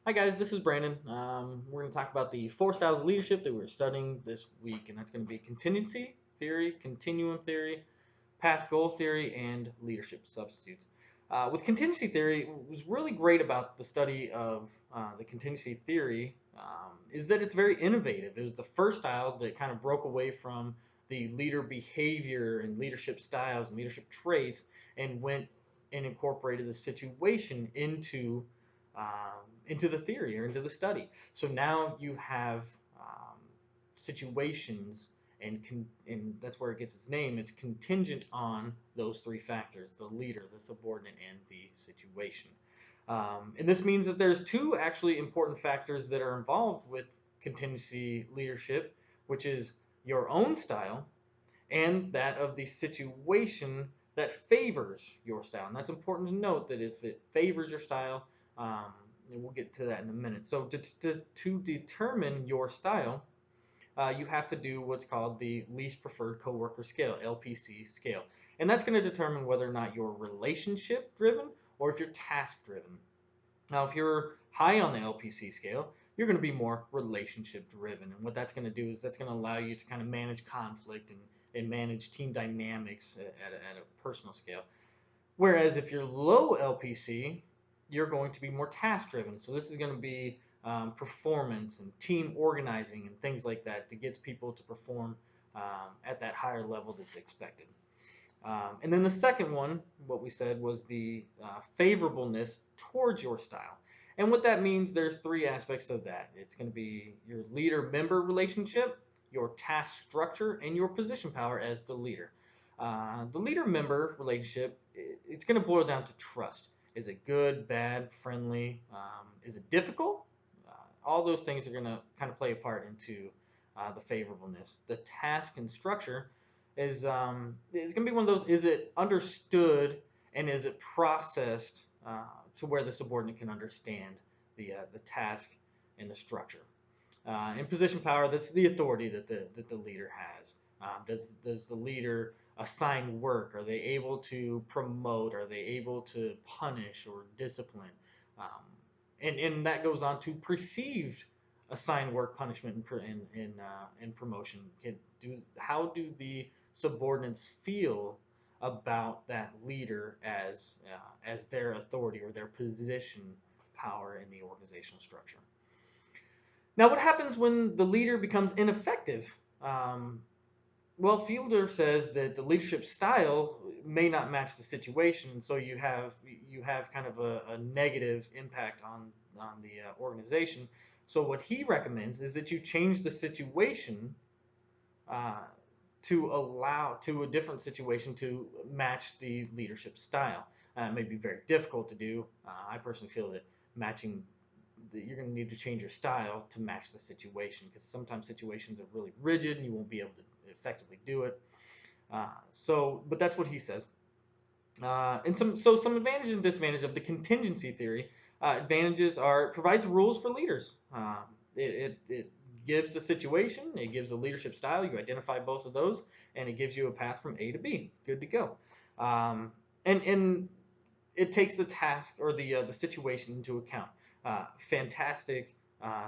Hi guys, this is Brandon. We're going to talk about the four styles of leadership that we're studying this week, and that's going to be contingency theory, continuum theory, path goal theory, and leadership substitutes. With contingency theory, what was really great about the study of the contingency theory is that it's very innovative. It was the first style that kind of broke away from the leader behavior and leadership styles and leadership traits and went and incorporated the situation into the theory or into the study. So now you have situations, and that's where it gets its name. It's contingent on those three factors: the leader, the subordinate, and the situation. And this means that there's two actually important factors that are involved with contingency leadership, which is your own style and that of the situation that favors your style. And that's important to note that if it favors your style, and we'll get to that in a minute. So to determine your style, you have to do what's called the least preferred coworker scale, LPC scale. And that's going to determine whether or not you're relationship driven or if you're task driven. Now, if you're high on the LPC scale, you're going to be more relationship driven. And what that's going to do is that's going to allow you to kind of manage conflict and manage team dynamics at a personal scale. Whereas if you're low LPC, you're going to be more task driven. So this is going to be performance and team organizing and things like that that gets people to perform at that higher level that's expected. And then the second one, what we said, was the favorableness towards your style. And what that means, there's three aspects of that. It's going to be your leader-member relationship, your task structure, and your position power as the leader. The leader-member relationship, it's going to boil down to trust. Is it good, bad, friendly? Is it difficult? All those things are going to kind of play a part into the favorableness. The task and structure is going to be one of those. Is it understood and is it processed to where the subordinate can understand the task and the structure? In position power, that's the authority that the leader has. Does the leader assign work? Are they able to promote? Are they able to punish or discipline? Um, and that goes on to perceived assigned work, punishment, and promotion. How do the subordinates feel about that leader as their authority or their position power in the organizational structure? Now, what happens when the leader becomes ineffective? Well, Fielder says that the leadership style may not match the situation, so you have kind of a negative impact on the organization. So what he recommends is that you change the situation uh, to allow to a different situation to match the leadership style. It may be very difficult to do. I personally feel that matching you're going to need to change your style to match the situation because sometimes situations are really rigid and you won't be able to effectively do it. But that's what he says. And some advantages and disadvantages of the contingency theory. Advantages are it provides rules for leaders. It gives the situation, it gives a leadership style. You identify both of those, and it gives you a path from A to B. Good to go. And it takes the task or the situation into account. Fantastic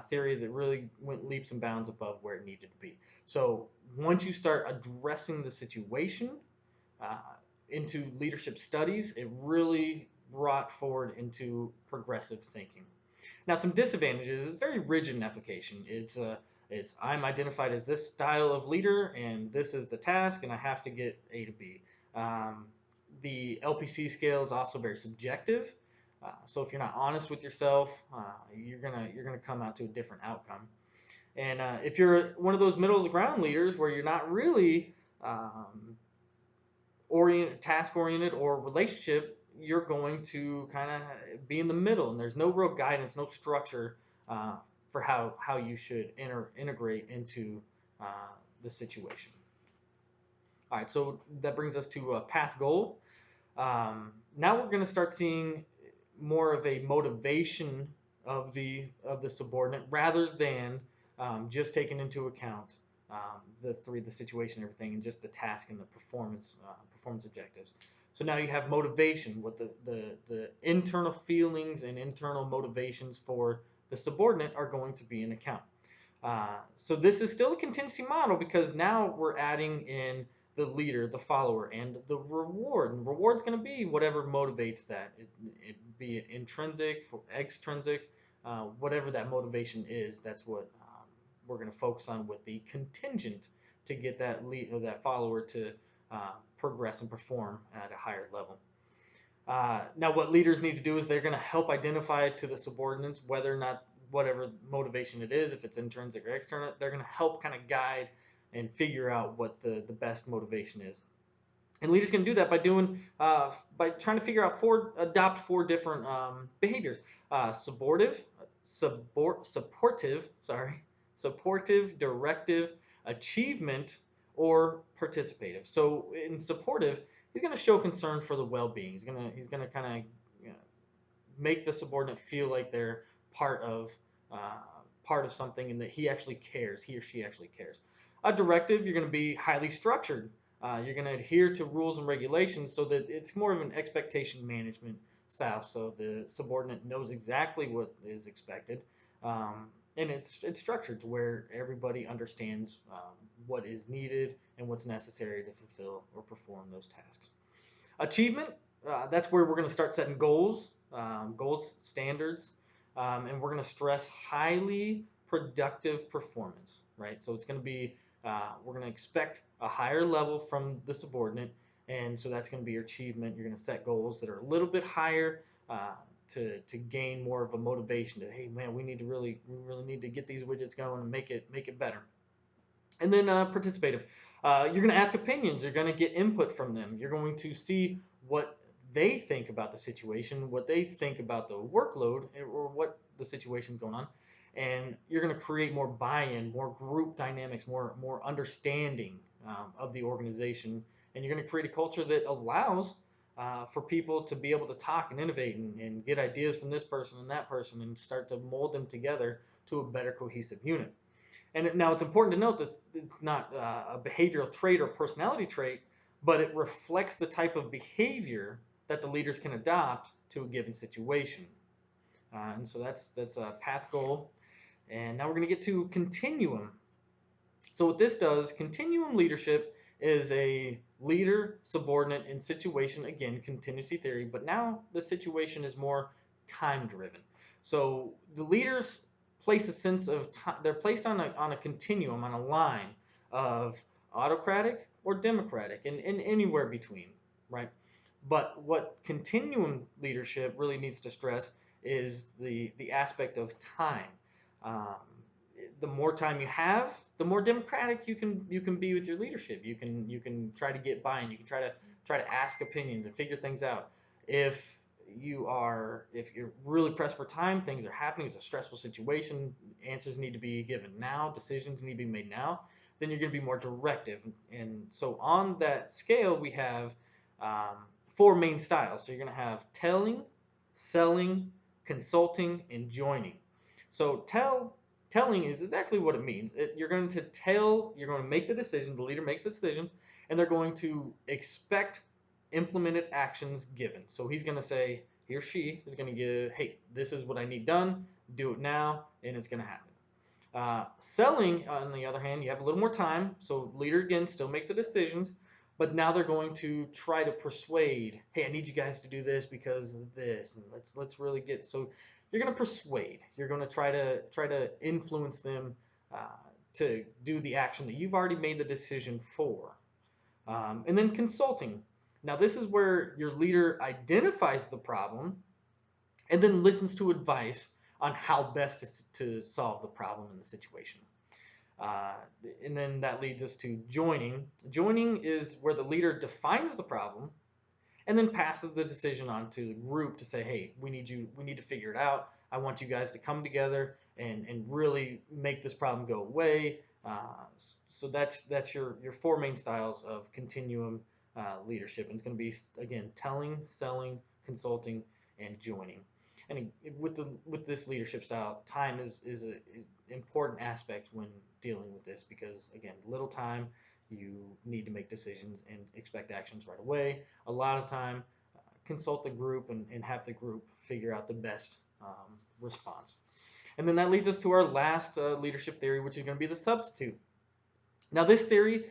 theory that really went leaps and bounds above where it needed to be. So once you start addressing the situation uh, into leadership studies, it really brought forward into progressive thinking. Now, some disadvantages: it's very rigid in application. It's I'm identified as this style of leader, and this is the task, and I have to get A to B. Um, the LPC scale is also very subjective. So if you're not honest with yourself, you're gonna come out to a different outcome. And if you're one of those middle of the ground leaders where you're not really task oriented or relationship, you're going to kind of be in the middle, and there's no real guidance, no structure uh, for how you should integrate into uh, the situation. All right, so that brings us to path goal. Now we're going to start seeing more of a motivation of the subordinate rather than just taking into account the situation, and everything, and just the task and the performance objectives. So now you have motivation, what the internal feelings and internal motivations for the subordinate are going to be an account. So this is still a contingency model because now we're adding in the leader, the follower, and the reward. And reward's going to be whatever motivates that, be it intrinsic, extrinsic, whatever that motivation is. That's what we're going to focus on with the contingent to get that lead or that follower to progress and perform at a higher level. Now, what leaders need to do is they're going to help identify to the subordinates whether or not whatever motivation it is, if it's intrinsic or external, they're going to help kind of guide and figure out what the best motivation is. And leaders can do that by trying to figure out adopt four different behaviors: supportive, directive, achievement, or participative. So in supportive, he's going to show concern for the well-being. He's gonna kind of make the subordinate feel like they're part of uh, part of something and that he actually cares. He or she actually cares. A directive, you're going to be highly structured. You're going to adhere to rules and regulations so that it's more of an expectation management style. So the subordinate knows exactly what is expected, and it's structured to where everybody understands what is needed and what's necessary to fulfill or perform those tasks. Achievement, that's where we're going to start setting goals, standards, and we're going to stress highly productive performance, right? So it's going to be, we're going to expect a higher level from the subordinate, and so that's going to be your achievement. You're going to set goals that are a little bit higher to gain more of a motivation to, hey man, we really need to get these widgets going and make it better. And then participative. You're going to ask opinions. You're going to get input from them. You're going to see what they think about the situation, what they think about the workload, or what the situation is going on. And you're going to create more buy-in, more group dynamics, more understanding of the organization. And you're going to create a culture that allows for people to be able to talk and innovate and get ideas from this person and that person and start to mold them together to a better cohesive unit. And now it's important to note that it's not a behavioral trait or personality trait, but it reflects the type of behavior that the leaders can adopt to a given situation. And so that's a path goal. And now we're going to get to continuum. So what this does, continuum leadership is a leader subordinate in situation, again, contingency theory, but now the situation is more time driven. So the leaders place a sense of time, they're placed on a continuum, on a line of autocratic or democratic and anywhere between, right? But what continuum leadership really needs to stress is the aspect of time. Um, the more time you have, the more democratic you can be with your leadership. You can try to get buy-in. You can try to ask opinions and figure things out. If if you're really pressed for time, things are happening. It's a stressful situation. Answers need to be given now. Decisions need to be made now. Then you're going to be more directive. And so on that scale, we have four main styles. So you're going to have telling, selling, consulting, and joining. So telling is exactly what it means. You're going to tell, you're going to make the decision, the leader makes the decisions, and they're going to expect implemented actions given. So he's going to say, he or she is going to give, hey, this is what I need done, do it now, and it's going to happen. Selling, on the other hand, you have a little more time, so leader again still makes the decisions, but now they're going to try to persuade. Hey, I need you guys to do this because of this, and let's really get. So you're going to persuade. You're going to try to influence them uh, to do the action that you've already made the decision for. And then consulting. Now this is where your leader identifies the problem and then listens to advice on how best to solve the problem in the situation. Uh, and then that leads us to joining. Joining is where the leader defines the problem and then passes the decision on to the group to say, hey, we need to figure it out. I want you guys to come together and really make this problem go away. So that's your four main styles of continuum leadership. And it's going to be, again, telling, selling, consulting, and joining. And with this leadership style, time is an important aspect when dealing with this because, again, little time, you need to make decisions and expect actions right away. A lot of time, consult the group and have the group figure out the best response. And then that leads us to our last leadership theory, which is going to be the substitute. Now, this theory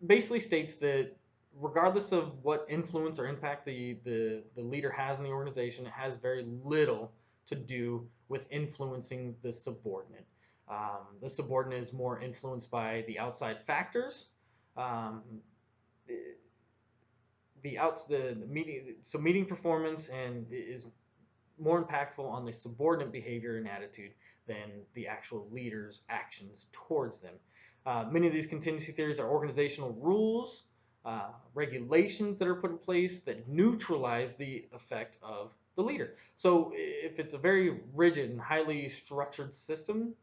basically states that regardless of what influence or impact the leader has in the organization, it has very little to do with influencing the subordinate. The subordinate is more influenced by the outside factors. Um, the meeting performance and is more impactful on the subordinate behavior and attitude than the actual leader's actions towards them. Many of these contingency theories are organizational rules, regulations that are put in place that neutralize the effect of the leader. So if it's a very rigid and highly structured system,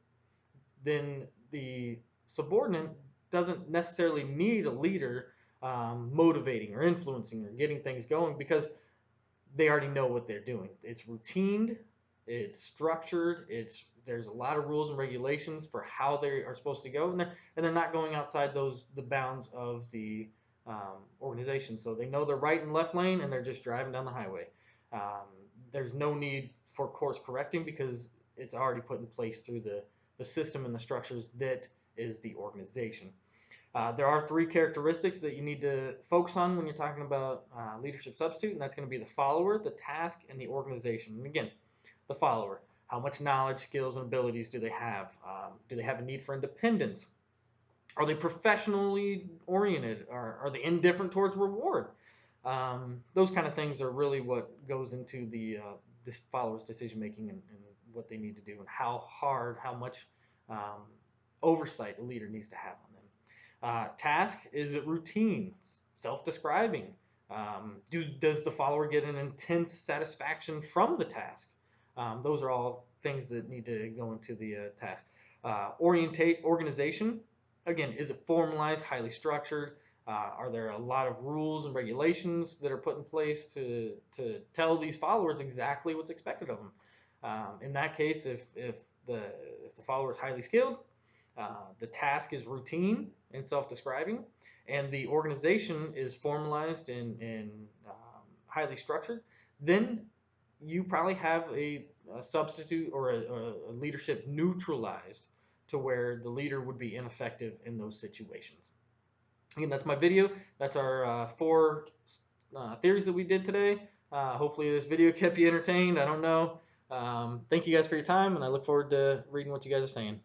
then the subordinate doesn't necessarily need a leader motivating or influencing or getting things going because they already know what they're doing. It's routined, it's structured, there's a lot of rules and regulations for how they are supposed to go, and they're not going outside the bounds of the organization. So they know their right and left lane, and they're just driving down the highway. There's no need for course correcting because it's already put in place through the system and the structures that is the organization. There are three characteristics that you need to focus on when you're talking about leadership substitute, and that's going to be the follower, the task, and the organization. And again, the follower. How much knowledge, skills, and abilities do they have? Do they have a need for independence? Are they professionally oriented? Are they indifferent towards reward? Those kind of things are really what goes into the follower's decision making and what they need to do and how much um, oversight a leader needs to have on them. Task, is it routine, self-describing? Does the follower get an intense satisfaction from the task? Those are all things that need to go into the task. Organization, again, is it formalized, highly structured? Are there a lot of rules and regulations that are put in place to tell these followers exactly what's expected of them? In that case, if the follower is highly skilled, the task is routine and self-describing, and the organization is formalized and highly structured, then you probably have a substitute or a leadership neutralized to where the leader would be ineffective in those situations. Again, that's my video. That's our four theories that we did today. Hopefully this video kept you entertained. I don't know. Thank you guys for your time, and I look forward to reading what you guys are saying.